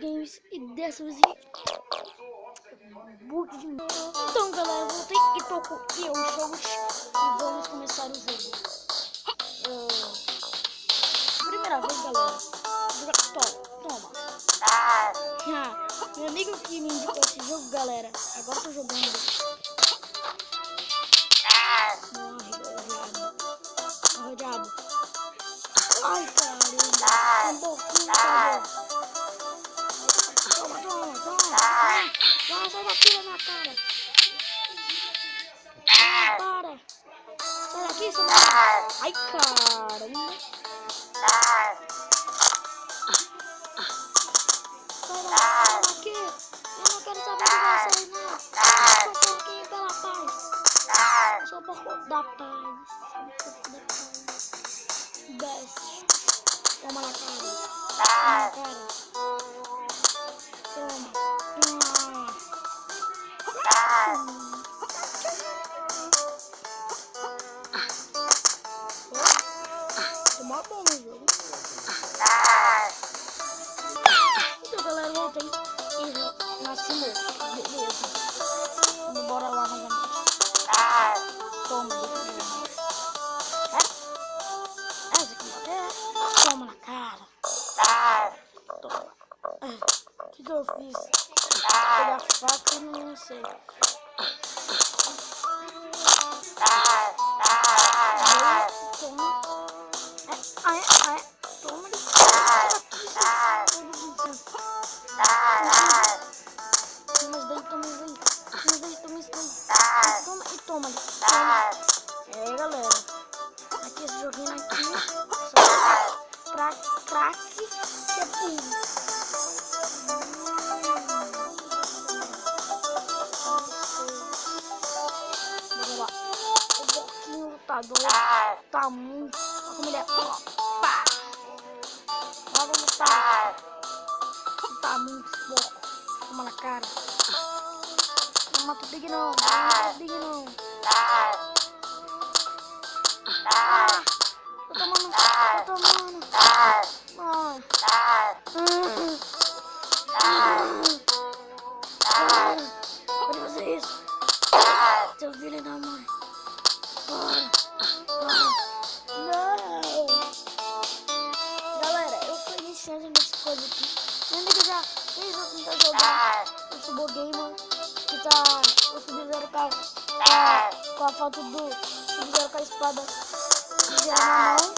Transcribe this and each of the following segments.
Games e dessa vez bug de novo. Então galera, voltei e tô com eu, Shout, e vamos começar o jogo. Primeira vez galera, toma. Meu amigo que me indicou esse jogo galera, agora tô jogando. Morre diabo. Ai caramba, um pouquinho acabou. Toma. Vai, sai daqui da minha cara. Para. Sai daqui, seu maluco. Ai, caramba. Sai daqui. Eu não quero saber de vocês, não. Eu sou porquinho pela paz. Eu sou porco da paz. Desce. Toma na cara. Toma. Tomar bom no jogo. Então galera, voltei e nasci morto. Beleza. Bora lá novamente. Toma, essa aqui toma na cara. Toma. O que eu fiz? Pegar a faca e não sei. Toma. Toma. Toma. Galera. Aqui esse joguinho aqui. Só pra craque que é burro. Bora lá. O bloquinho lutador tá muito. Olha como ele é. Opa! Vamos lutar. Tá muito pouco. Toma na cara. Não mata o Big não. Tô tomando. Pode fazer isso. Seu filho da mãe. Não. Galera, eu tô iniciando nessa coisa aqui. Lembra que eu já fiz eu tentar jogar o Subo Gamer, que tá o Sub-Zero com a foto do Sub-Zero com a espada na mão.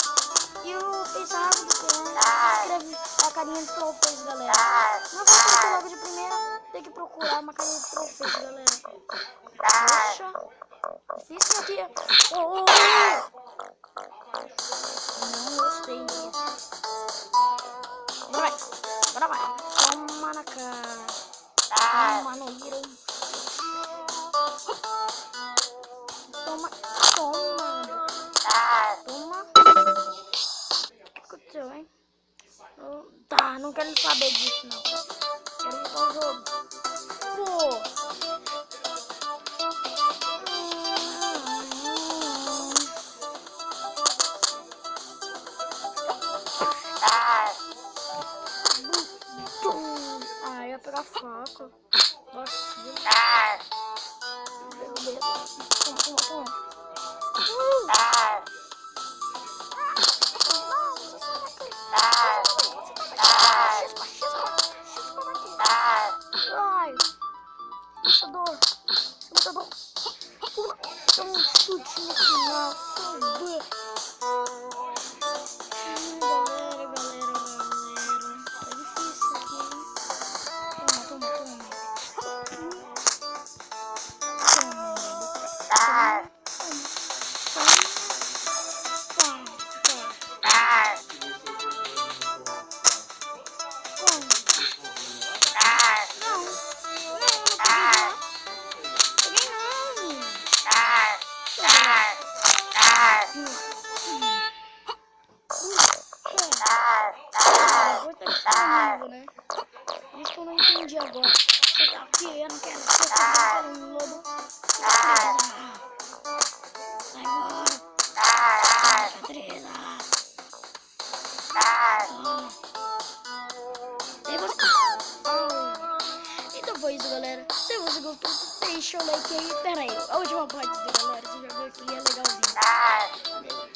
E o Pensa Rápido, que escreve a carinha de troféus, galera. Não vai aparecer logo de primeira, tem que procurar uma carinha de troféus, galera. Poxa, difícil aqui. Não gostei disso. Bora vai. Toma na cara. Toma no hero. Toma. O que aconteceu, hein? Tá, não quero saber disso, não. Quero jogar o jogo. Pô. Ia pegar a faca. Vacilo. Beleza. Toma. Ai. Lutador. Toma um chute no final. Galera. Tá difícil aqui, hein? Toma. Né? Isso que eu não entendi agora. Aqui eu não quero ser um lobo. Sai embora. Catrina. Tem você. galera. Se você gostou, deixa o like aí. Pera aí, a última parte, galera. Você já viu aqui, é legalzinho.